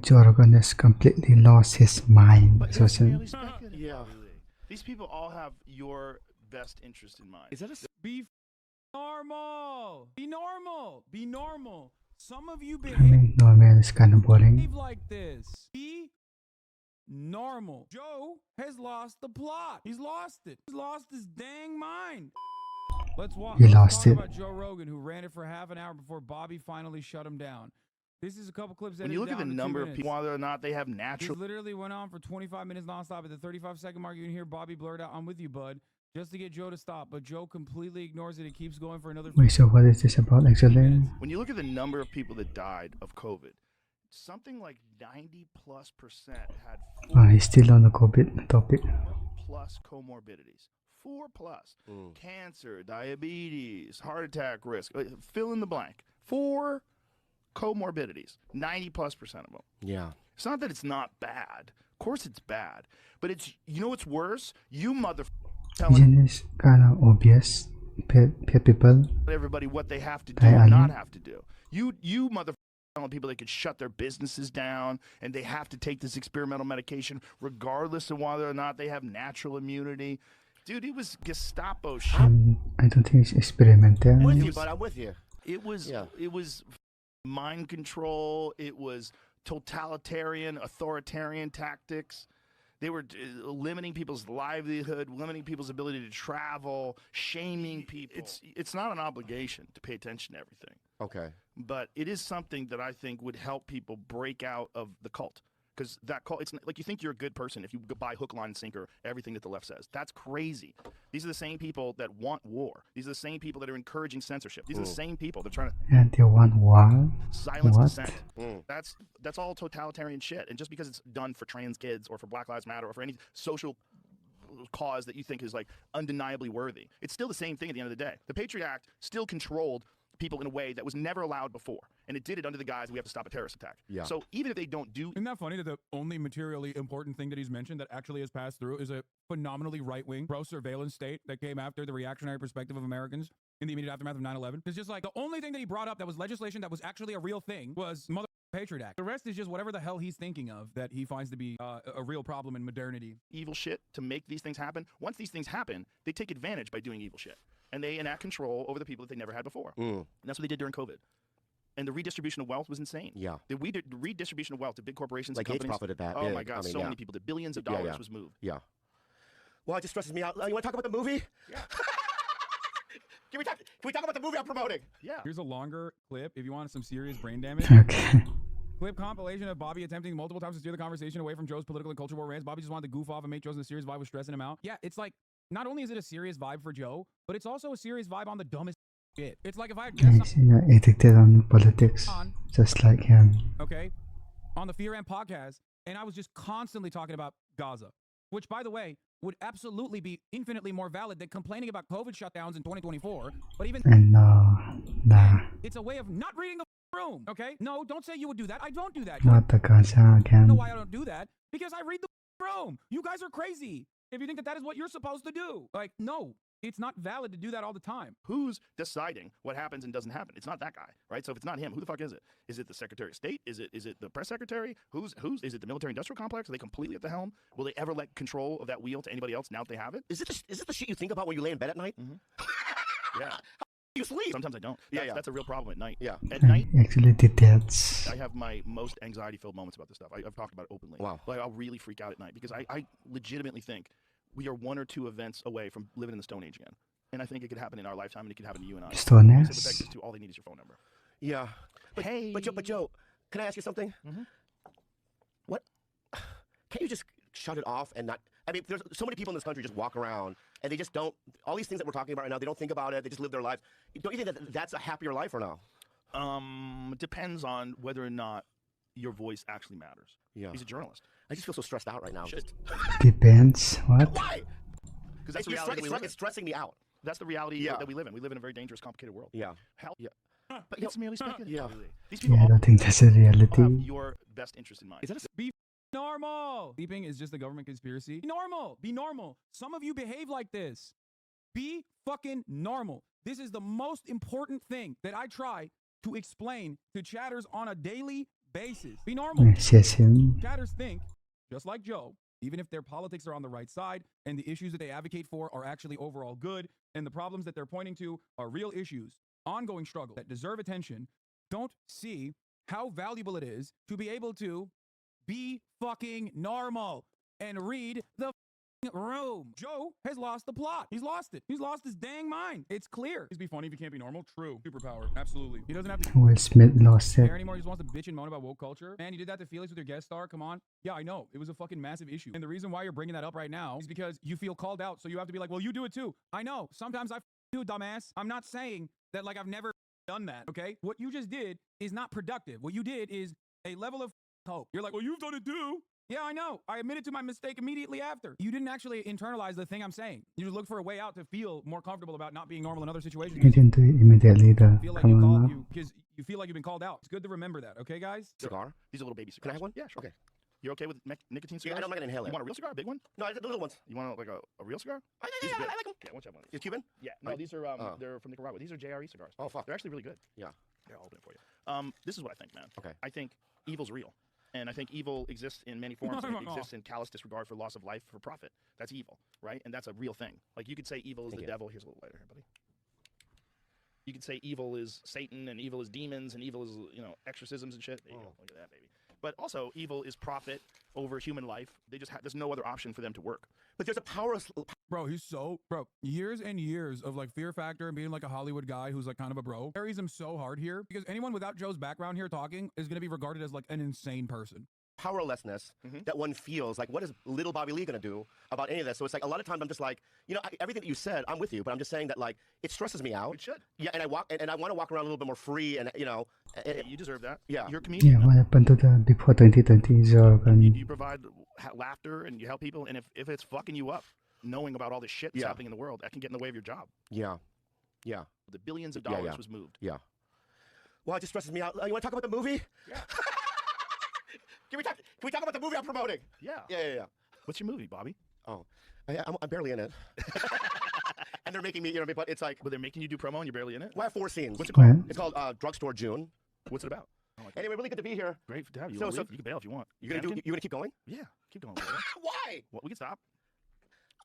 Joe Rogan has completely lost his mind. But So, it's merely speculative. Yeah. Really. These people all have your best interest in mind. Is that a Be normal. Be normal. Be normal. Some of you I behave mean, normal is kind of boring. like this. Be normal. Joe has lost the plot. He's lost it. He's lost his dang mind. Let's He talk lost it. about Joe Rogan, who ran it for half an hour before Bobby finally shut him down. This is a couple clips that When you look at the number of people, whether or not they have natural. This literally went on for 25 minutes nonstop. At the 35-second mark, you can hear Bobby blurt out, "I'm with you, bud," just to get Joe to stop. But Joe completely ignores it and keeps going for another. Wait, so what is this about actually? When you look at the number of people that died of COVID, something like 90+% had He's still on the COVID topic. 4+ comorbidities. 4+. Cancer, diabetes, heart attack risk. Fill in the blank. 4 comorbidities. 90+% of them. Yeah. It's not that it's not bad. Of course it's bad. But it's, you know what's worse? You telling Isn't this kind of obvious? Pet people. everybody what they have to do and not have to do. You telling people they could shut their businesses down and they have to take this experimental medication regardless of whether or not they have natural immunity. Dude, it was Gestapo shit. I don't think it's experimental. I'm with you, but I'm with you. It was mind control. It was totalitarian, authoritarian tactics. They were limiting people's livelihood, limiting people's ability to travel, shaming people. It's not an obligation to pay attention to everything. Okay. But it is something that I think would help people break out of the cult. Because that cult, it's like you think you're a good person if you buy hook, line, and sinker everything that the left says. That's crazy. These are the same people that want war. These are the same people that are encouraging censorship. These are the same people that are trying to And they want what? silence What? dissent. That's all totalitarian shit. And just because it's done for trans kids or for Black Lives Matter or for any social cause that you think is like undeniably worthy, it's still the same thing at the end of the day. The Patriot Act still controlled people in a way that was never allowed before, and it did it under the guise we have to stop a terrorist attack. Yeah. So even if they don't do, Isn't that funny that the only materially important thing that he's mentioned that actually has passed through is a phenomenally right-wing pro-surveillance state that came after the reactionary perspective of Americans in the immediate aftermath of 9/11? It's just like the only thing that he brought up that was legislation that was actually a real thing was mother Patriot Act. The rest is just whatever the hell he's thinking of that he finds to be a real problem in modernity. evil shit to make these things happen. Once these things happen, they take advantage by doing evil shit, and they enact control over the people that they never had before. And that's what they did during COVID. And the redistribution of wealth was insane. Yeah. The redistribution of wealth to big corporations Like and Gates companies. profited that. Oh Yeah, my God, I mean, so yeah. many people. The billions of Yeah, dollars yeah. was moved. Yeah. Well, it just stresses me out. You want to talk about the movie? Yeah. Can we talk about the movie I'm promoting? Yeah. Here's a longer clip if you want some serious brain damage. Okay. Clip compilation of Bobby attempting multiple times to steer the conversation away from Joe's political and cultural war rants. Bobby just wanted to goof off and make Joe's in a serious vibe was stressing him out. Yeah, it's like, not only is it a serious vibe for Joe, but it's also a serious vibe on the dumbest shit. It's like if I had guessed He's addicted on politics, just like him. okay, on the Fear and podcast, and I was just constantly talking about Gaza, which, by the way, would absolutely be infinitely more valid than complaining about COVID shutdowns in 2024. But even And nah, it's a way of not reading the room, okay? No, don't say you would do that. I don't do that. not the Gaza You know again. why I don't do that? Because I read the room. You guys are crazy if you think that that is what you're supposed to do. Like, no, it's not valid to do that all the time. Who's deciding what happens and doesn't happen? It's not that guy, right? So if it's not him, who the fuck is it? Is it the Secretary of State? Is it the press secretary? Who's is it the military industrial complex? Are they completely at the helm? Will they ever let control of that wheel to anybody else now that they have it? Is it the shit you think about when you lay in bed at night? Yeah. You sleep. Sometimes I don't. Yeah, yeah. That's a real problem at night. Yeah. At night, I actually did that. I have my most anxiety-filled moments about this stuff. I've talked about it openly. Wow. Like, I'll really freak out at night because I legitimately think we are 1 or 2 events away from living in the Stone Age again. And I think it could happen in our lifetime, and it could happen to you and I. Stone They Age? said with Texas too, all they need is your phone number. Yeah. But, Hey. But Joe, can I ask you something? What? Can't you just shut it off and not? I mean, there's so many people in this country just walk around and they just don't. All these things that we're talking about right now, they don't think about it. They just live their lives. Don't you think that that's a happier life or no? It depends on whether or not your voice actually matters. Yeah. He's a journalist. I just feel so stressed out right now. Shit. Depends. What? Why? Because that's the reality we live in. It's stressing me out. That's the reality Yeah. that we live in. We live in a very dangerous, complicated world. Yeah. Hell, Yeah. but it's merely speculative. Yeah. Really. These people Yeah, I all don't think that's a have reality. your best interest in mind. Is that a Be normal. Sleeping is just a government conspiracy. Be normal. Be normal. Some of you behave like this. Be fucking normal. This is the most important thing that I try to explain to chatters on a daily basis. Be normal. Yes, him. Chatters think, just like Joe, even if their politics are on the right side and the issues that they advocate for are actually overall good and the problems that they're pointing to are real issues, ongoing struggle that deserve attention, don't see how valuable it is to be able to be fucking normal and read the room. Joe has lost the plot. He's lost it. He's lost his dang mind. It's clear. He's be funny if he can't be normal. True. Superpower. Absolutely. He doesn't have to Will Smith lost it. care anymore. He just wants to bitch and moan about woke culture. Man, you did that to Felix with your guest star. Come on. Yeah, I know. It was a fucking massive issue. And the reason why you're bringing that up right now is because you feel called out. So you have to be like, well, you do it too. I know. Sometimes I do, dumbass. I'm not saying that like I've never done that. Okay. What you just did is not productive. What you did is a level of hope. You're like, well, you've done it too. Yeah, I know. I admitted to my mistake immediately after. You didn't actually internalize the thing I'm saying. You just look for a way out to feel more comfortable about not being normal in other situations. He didn't do it immediately though. Feel like Come you on called now. you because you feel like you've been called out. It's good to remember that, okay, guys? Cigar? These are little baby cigars. Can I have one? Yeah, sure. Okay. You're okay with nicotine Yeah, cigars? I'm not gonna inhale it. You want a real cigar, a big one? No, the little ones. You want like a real cigar? Yeah, These are good. I like them. Yeah, what's that one? Is Cuban? Yeah, no, Right. these are they're from Nicaragua. These are JRE cigars. Oh, fuck. They're actually really good. Yeah. Yeah, I'll open it for you. This is what I think, man. Okay. I think evil's real. And I think evil exists in many forms. And it exists in callous disregard for loss of life for profit. That's evil, right? And that's a real thing. Like you could say evil is the devil. Here's a little lighter here, buddy. You could say evil is Satan and evil is demons and evil is, you know, exorcisms and shit. There you go. Look at that, baby. But also evil is profit over human life. They just there's no other option for them to work. But there's a power. Bro, years and years of like Fear Factor and being like a Hollywood guy who's like kind of a bro carries him so hard here because anyone without Joe's background here talking is going to be regarded as like an insane person. Powerlessness that one feels like, what is little Bobby Lee gonna do about any of this? So it's like a lot of times I'm just like, you know, everything that you said, I'm with you, but I'm just saying that like it stresses me out. It should. Yeah, and I want to walk around a little bit more free, and you know, Hey, you deserve that. Yeah. You're a comedian. Yeah, what happened to the before 2020 Rogan? You provide laughter and you help people, and if it's fucking you up, knowing about all this shit that's happening in the world, that can get in the way of your job. yeah. The billions of dollars was moved. Yeah. Well, it just stresses me out. You want to talk about the movie? Yeah. Can we talk about the movie I'm promoting? Yeah. Yeah. What's your movie, Bobby? Oh, I'm barely in it. And they're making me, you know, but it's like, But they're making you do promo and you're barely in it? well, I have 4 scenes. What's it What? called? It's called Drugstore June. What's it about? Anyway, really good to be here. Great to have you. So- So, you can bail if you want. You're gonna keep going? Yeah. Keep going. Brother. Why? Well, we can stop.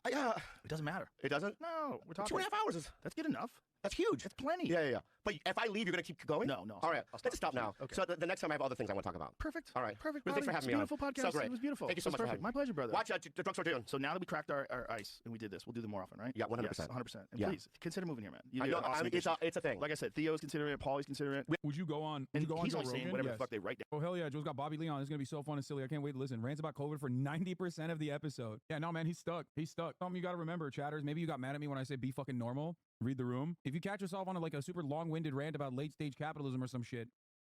It It doesn't matter. doesn't. No, we're talking. 2.5 hours is That's good enough. that's huge. That's plenty. Yeah. But if I leave, you're gonna keep going? No. All right, I'll let's stop now. Okay. So the next time I have other things I want to talk about. Perfect. All right. Perfect. Well, thanks for Bobby. having me on. Beautiful podcast. So great. It was beautiful. Thank you so It was much for perfect. having me. My pleasure, brother. Watch the Drugstore June. So now that we cracked our ice and we did this, we'll do them more often, right? Yeah, 100%. Yes, 100%. And Yeah. please consider moving here, man. You I do know, an awesome it's addition. a thing. Like I said, Theo's considering it. Paulie's considering it. Would you go on? Would And you go on he's Joe only saying Rogan? whatever Yes. the fuck they write down. Oh hell yeah, Joe's got Bobby Lee on. It's gonna be so fun and silly. I can't wait to listen. Rants about COVID for 90% of the episode. Yeah, no man, he's stuck. Something you gotta remember, chatters. Maybe you got mad at me when I say be fucking normal. Read the room. If you catch yourself on a super long-winded rant about late-stage capitalism or some shit,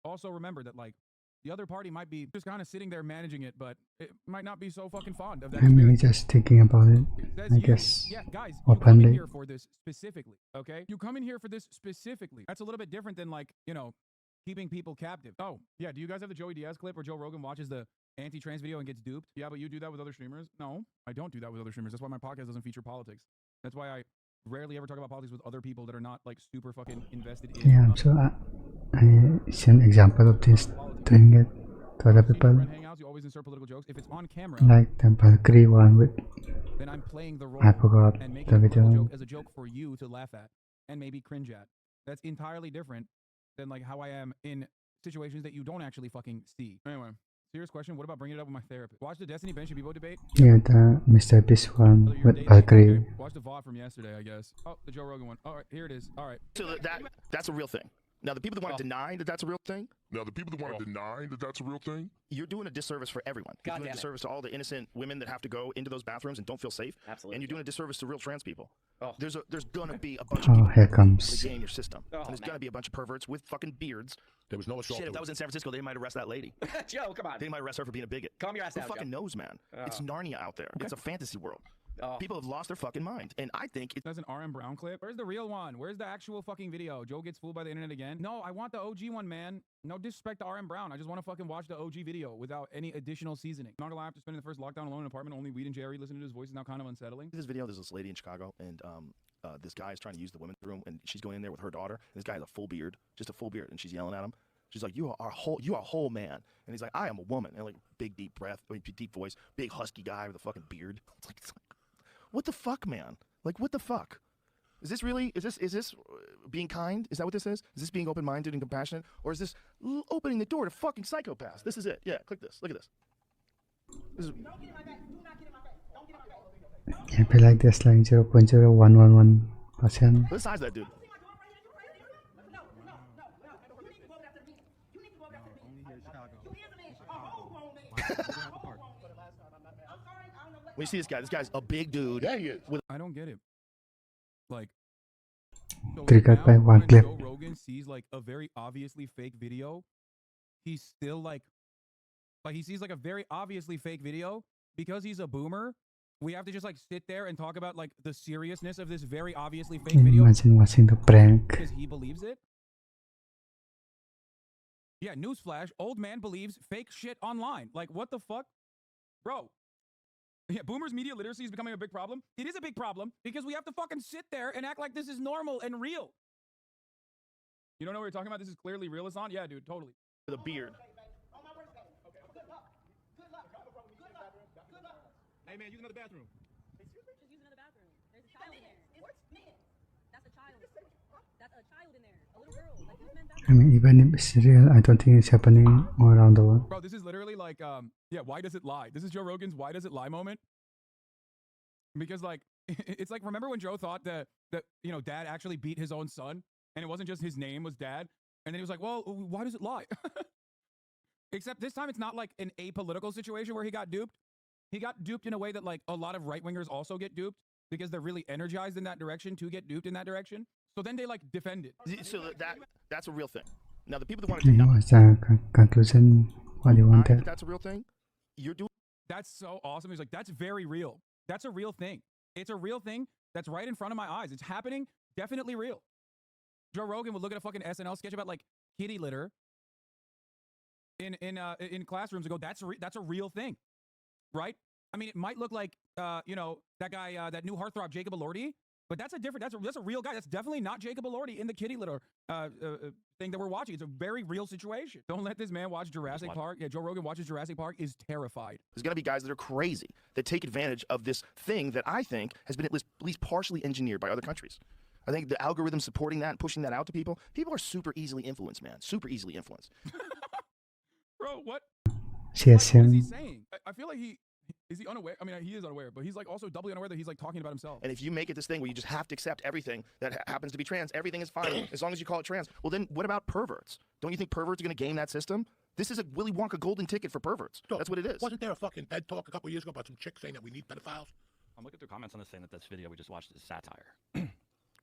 also remember that like the other party might be just kind of sitting there managing it, but it might not be so fucking fond of that I'm really experience. just thinking about it. That's I you. guess Yeah, guys, you come in openly. here for this specifically, okay? You come in here for this specifically. That's a little bit different than like, you know, keeping people captive. Oh, yeah, do you guys have the Joey Diaz clip where Joe Rogan watches the anti-trans video and gets duped? Yeah, but you do that with other streamers? No, I don't do that with other streamers. That's why my podcast doesn't feature politics. That's why I rarely ever talk about politics with other people that are not like super fucking invested in Yeah, so it's an example of this doing it to other people. friend hangouts, you always insert political jokes. If it's on camera, Like the Valkyrie one with then I'm playing the role I forgot and making the a political video. joke as a joke for you to laugh at and maybe cringe at. That's entirely different than like how I am in situations that you don't actually fucking see. Anyway, serious question. What about bringing it up with my therapist? Watch the Destiny Ben Shabibo debate. Yeah, the Mr. Beast one Whether you're with dating, Valkyrie. okay. Watch the VOD from yesterday, I guess. Oh, the Joe Rogan one. All right, here it is. All right. So that's a real thing. Now, the people that want to deny that that's a real thing, Now, the people that want to deny that that's a real thing, you're doing a disservice for everyone. You're doing a disservice to all the innocent women that have to go into those bathrooms and don't feel safe. Absolutely. And you're doing a disservice to real trans people. Oh. There's going to be a bunch of Oh, people here that comes. get in your system. Oh, and there's going to be a bunch of perverts with fucking beards. there was no assault. Shit, if that was in San Francisco, they might arrest that lady. Joe, come on. They might arrest her for being a bigot. Calm your ass Who down, fucking Joe. knows, man? It's Narnia out there. It's a fantasy world. Oh. People have lost their fucking mind. And I think it's That's an RM Brown clip. Where's the real one? Where's the actual fucking video? Joe gets fooled by the internet again? No, I want the OG one, man. No disrespect to RM Brown. I just want to fucking watch the OG video without any additional seasoning. Not gonna lie, after spending the first lockdown alone in an apartment, only weed and Jerry, listening to his voice is now kind of unsettling. this video. There's this lady in Chicago, and this guy is trying to use the women's room, and she's going in there with her daughter. And this guy has a full beard, just a full beard, and she's yelling at him. She's like, you are a whole man. And he's like, I am a woman. And like, big, deep breath, deep voice, big, husky guy with a fucking beard. It's like, what the fuck, man? Like, what the fuck? Is this really, is this being kind? Is that what this is? Is this being open-minded and compassionate? Or is this opening the door to fucking psychopaths? This is it. Yeah, click this. Look at this. This is, Can't be like this, like 0.0111%. the size of that dude. When you see this guy's a big dude. Yeah, he is. I don't get it. Like, so Triggered now by one when clip. Joe Rogan sees like a very obviously fake video, he's still like he sees like a very obviously fake video because he's a boomer. We have to just like sit there and talk about like the seriousness of this very obviously fake video Imagine watching the prank. because he believes it. Yeah, newsflash, old man believes fake shit online. Like, what the fuck? Bro. Yeah, boomers' media literacy is becoming a big problem. It is a big problem because we have to fucking sit there and act like this is normal and real. You don't know what you're talking about? This is clearly real, Hassan? Yeah, dude, totally. With a beard. Hey, man, use another bathroom. Just use another bathroom. There's a child in there. What? That's a child. That's a child in there. A little girl. Like, use men's bathroom. I mean, even if it's real, I don't think it's happening all around the world. Bro, this is literally like, yeah, why does it lie? This is Joe Rogan's why does it lie moment. Because, like, it's like, remember when Joe thought that you know, dad actually beat his own son? And it wasn't just his name was dad? And then he was like, well, why does it lie? Except this time it's not like an apolitical situation where he got duped. He got duped in a way that, like, a lot of right-wingers also get duped because they're really energized in that direction to get duped in that direction. So then they, like, defend it. So that's a real thing. Now, the people that want to deny What's the conclusion? What you wanted? that that's a real thing, you're doing. That's so awesome. He's like, that's very real. That's a real thing. It's a real thing that's right in front of my eyes. It's happening. Definitely real. Joe Rogan would look at a fucking SNL sketch about, like, kitty litter in classrooms and go, that's a real thing. Right? I mean, it might look like, you know, that guy, that new heartthrob, Jacob Elordi, but that's a real guy. That's definitely not Jacob Elordi in the kitty litter thing that we're watching. It's a very real situation. Don't let this man watch Jurassic Park. Yeah, Joe Rogan watches Jurassic Park, is terrified. There's going to be guys that are crazy that take advantage of this thing that I think has been at least partially engineered by other countries. I think the algorithm supporting that and pushing that out to people are super easily influenced, man. Super easily influenced. Bro, what? Yes, What is he saying? I feel like is he unaware? I mean, he is unaware, but he's like also doubly unaware that he's like talking about himself. And if you make it this thing where you just have to accept everything that happens to be trans, everything is fine as long as you call it trans. Well, then what about perverts? Don't you think perverts are going to game that system? This is a Willy Wonka golden ticket for perverts. That's what it is. Wasn't there a fucking TED talk a couple years ago about some chick saying that we need pedophiles? I'm looking through comments on this saying that this video we just watched is satire.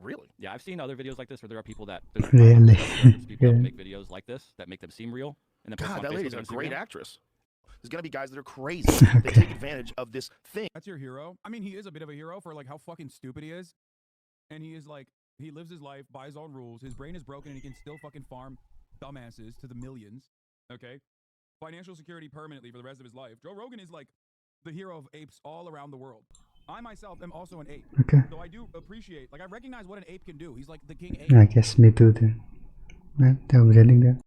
Really? Yeah, I've seen other videos like this where there are people that Really? there's people that Yeah. make videos like this that make them seem real. And then post God, on that Facebook lady's and a great Instagram. actress. There's going to be guys that are crazy that take advantage of this thing. That's your hero. I mean, he is a bit of a hero for like how fucking stupid he is. And he is like, he lives his life by his own rules. His brain is broken and he can still fucking farm dumbasses to the millions. Okay? Financial security permanently for the rest of his life. Joe Rogan is like the hero of apes all around the world. I myself am also an ape. Okay. So I do appreciate, like, I recognize what an ape can do. He's like the king ape. I guess me too then. Well, they're getting there.